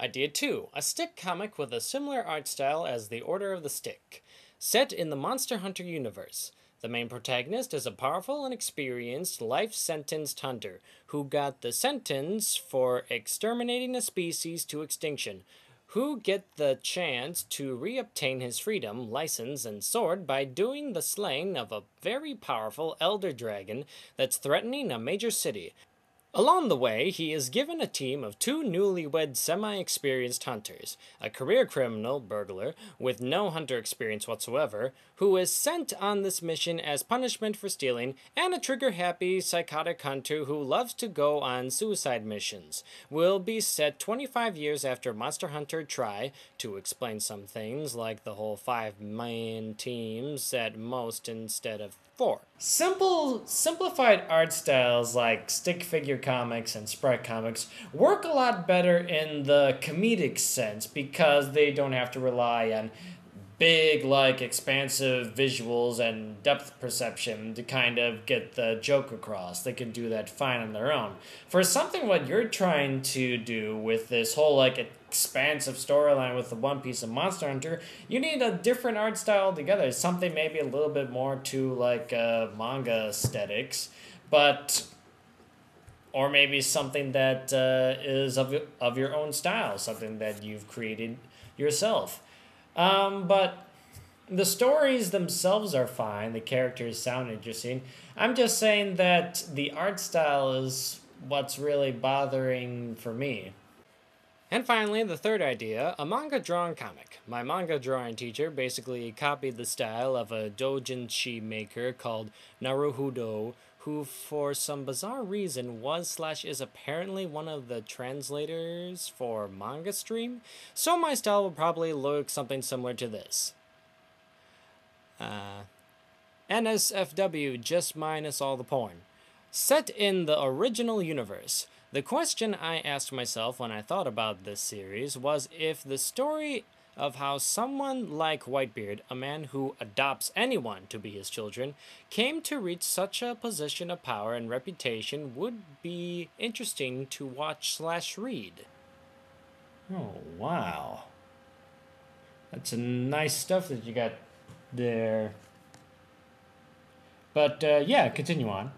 Idea 2. A stick comic with a similar art style as The Order of the Stick. Set in the Monster Hunter universe. The main protagonist is a powerful and experienced life-sentenced hunter who got the sentence for exterminating a species to extinction, who get the chance to reobtain his freedom, license, and sword by doing the slaying of a very powerful elder dragon that's threatening a major city. Along the way, he is given a team of two newlywed semi-experienced hunters, a career criminal burglar with no hunter experience whatsoever, who is sent on this mission as punishment for stealing, and a trigger-happy psychotic hunter who loves to go on suicide missions. Will be set 25 years after Monster Hunter Tri, to explain some things like the whole 5-man teams at most instead of 4. Simplified art styles like stick figure comics and sprite comics work a lot better in the comedic sense because they don't have to rely on big, expansive visuals and depth perception to kind of get the joke across. They can do that fine on their own. For something what you're trying to do with this whole, expansive storyline with the One Piece and Monster Hunter, you need a different art style altogether. Something maybe a little bit more to, manga aesthetics, but... or maybe something that is of your own style, something that you've created yourself. But the stories themselves are fine. The characters sound interesting. I'm just saying that the art style is what's really bothering for me. And finally, the third idea, a manga drawing comic. My manga drawing teacher basically copied the style of a doujinshi maker called Naruhodo, who for some bizarre reason was/is apparently one of the translators for Manga Stream, so my style will probably look something similar to this. NSFW, just minus all the porn. Set in the original universe. The question I asked myself when I thought about this series was if the story of how someone like Whitebeard, a man who adopts anyone to be his children, came to reach such a position of power and reputation would be interesting to watch/read. Oh, wow. That's a nice stuff that you got there. But, yeah, continue on.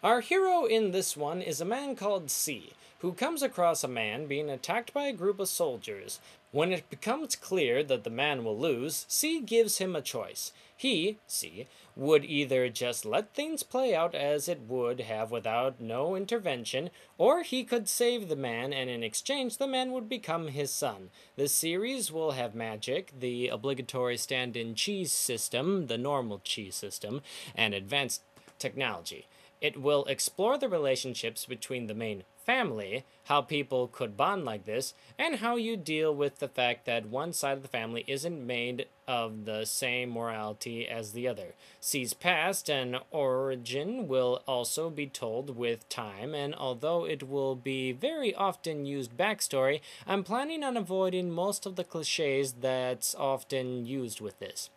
Our hero in this one is a man called C, who comes across a man being attacked by a group of soldiers. When it becomes clear that the man will lose, C gives him a choice. He, C, would either just let things play out as it would have without no intervention, or he could save the man, and in exchange the man would become his son. This series will have magic, the obligatory stand-in cheese system, the normal cheese system, and advanced technology. It will explore the relationships between the main family, how people could bond like this, and how you deal with the fact that one side of the family isn't made of the same morality as the other. C's past and origin will also be told with time, and although it will be very often used backstory, I'm planning on avoiding most of the cliches that's often used with this.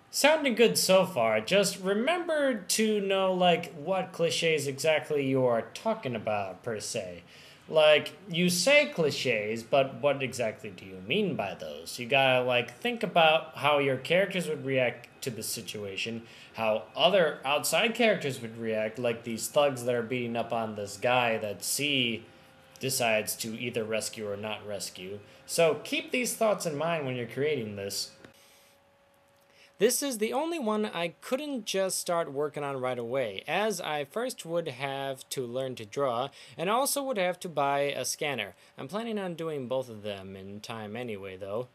Sounding good so far. Just remember to know, what cliches exactly you are talking about, per se. You say cliches, but what exactly do you mean by those? You gotta, think about how your characters would react to the situation, how other outside characters would react, like these thugs that are beating up on this guy that C decides to either rescue or not rescue. So keep these thoughts in mind when you're creating this. This is the only one I couldn't just start working on right away, as I first would have to learn to draw, and also would have to buy a scanner. I'm planning on doing both of them in time anyway, though.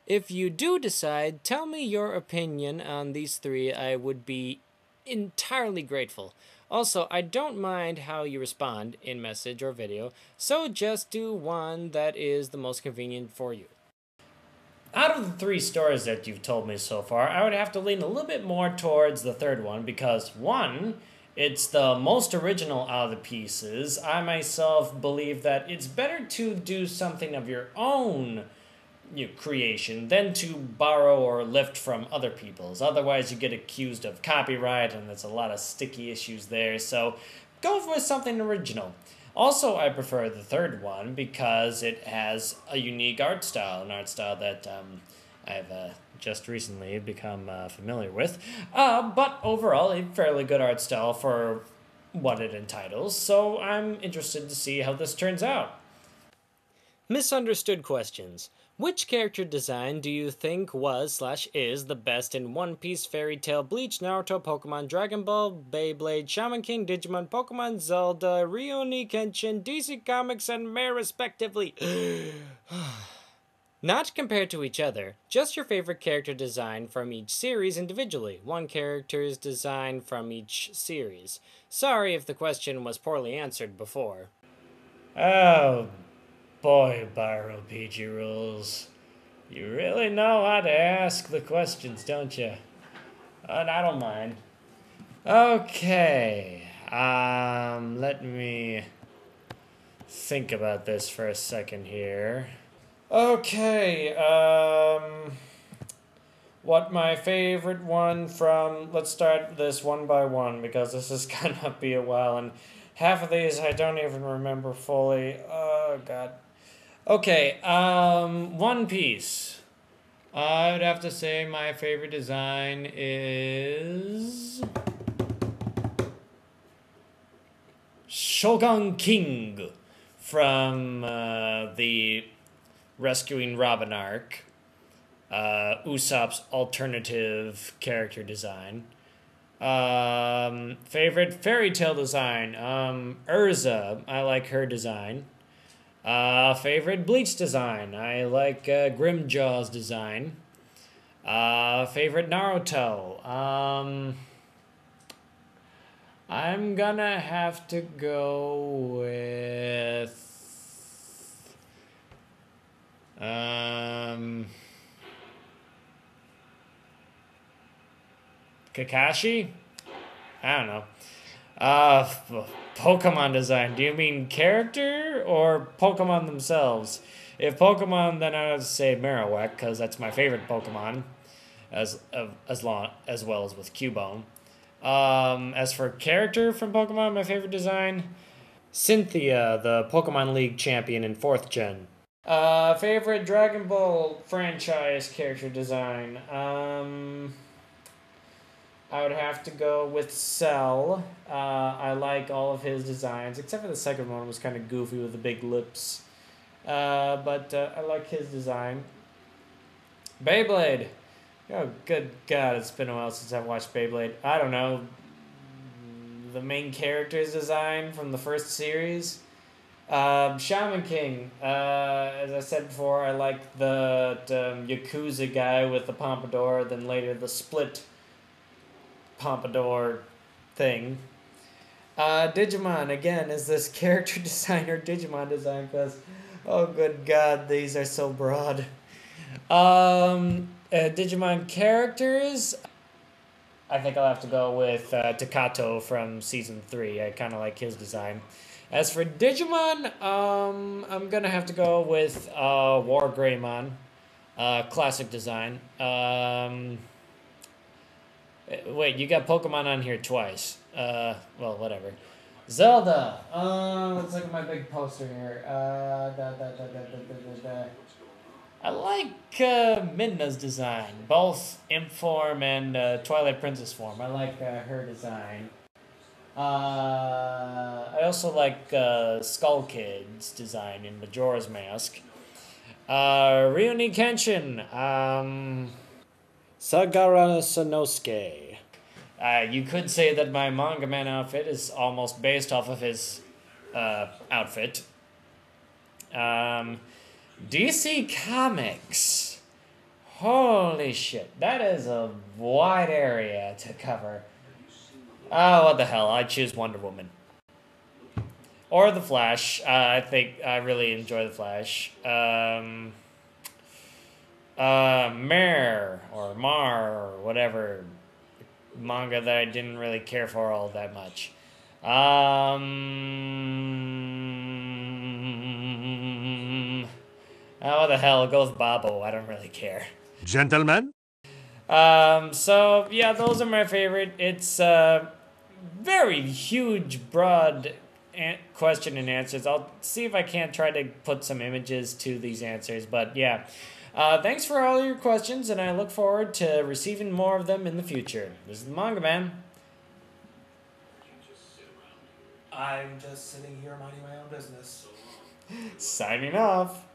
If you do decide, tell me your opinion on these three. I would be entirely grateful. Also, I don't mind how you respond in message or video, so just do one that is the most convenient for you. Out of the three stories that you've told me so far, I would have to lean a little bit more towards the third one because, one, it's the most original out of the pieces. I myself believe that it's better to do something of your own creation than to borrow or lift from other people's. Otherwise, you get accused of copyright, and there's a lot of sticky issues there. So go with something original. Also, I prefer the third one because it has a unique art style, an art style that I've just recently become familiar with. But overall, a fairly good art style for what it entitles, so I'm interested to see how this turns out. Misunderstood questions. Which character design do you think was/is the best in One Piece, Fairy Tail, Bleach, Naruto, Pokemon, Dragon Ball, Beyblade, Shaman King, Digimon, Pokemon, Zelda, Rurouni Kenshin, DC Comics, and Mare respectively? Not compared to each other, just your favorite character design from each series individually. One character's design from each series. Sorry if the question was poorly answered before. Oh boy, Byro PG Rules. You really know how to ask the questions, don't you? And I don't mind. Okay. Let me think about this for a second here. Okay, what my favorite one from, let's start this one by one because this is gonna be a while and half of these I don't even remember fully. Oh god. Okay, One Piece. I would have to say my favorite design is Shogun King from the Rescuing Robin arc. Usopp's alternative character design. Favorite fairy tale design. Urza. I like her design. Favorite Bleach design. I like Grimjaw's design. Favorite Naruto. I'm gonna have to go with Kakashi? I don't know. Pokemon design. Do you mean character or Pokemon themselves? If Pokemon, then I would say Marowak because that's my favorite Pokemon, as well as with Cubone. As for character from Pokemon, my favorite design, Cynthia, the Pokemon League champion in 4th gen. Favorite Dragon Ball franchise character design. I would have to go with Cell. I like all of his designs, except for the second one was kind of goofy with the big lips. But I like his design. Beyblade. Oh, good God, it's been a while since I've watched Beyblade. I don't know. The main character's design from the first series. Shaman King. As I said before, I like the Yakuza guy with the pompadour, then later the split pompadour thing. Digimon, again, is this character design or Digimon design? Because, oh good God, these are so broad. Digimon characters, I think I'll have to go with Takato from Season 3. I kind of like his design. As for Digimon, I'm going to have to go with War Greymon. Classic design. Wait, you got Pokemon on here twice. Well, whatever. Zelda. Let's look at my big poster here. I like Midna's design, both Imp form and Twilight Princess form. I like her design. I also like Skull Kid's design in Majora's Mask. Rurouni Kenshin. Sagara Sanosuke. You could say that my Manga Man outfit is almost based off of his outfit. DC Comics. Holy shit. That is a wide area to cover. Oh, what the hell. I choose Wonder Woman. Or The Flash. I think I really enjoy The Flash. Mare or Mar or whatever manga that I didn't really care for all that much. What the hell, go with Babbo, I don't really care. Gentlemen? So yeah, those are my favorite. It's very huge, broad question and answers. I'll see if I can't try to put some images to these answers. But yeah, thanks for all your questions, and I look forward to receiving more of them in the future. This is the Manga Man. I'm just sitting here minding my own business. Signing off.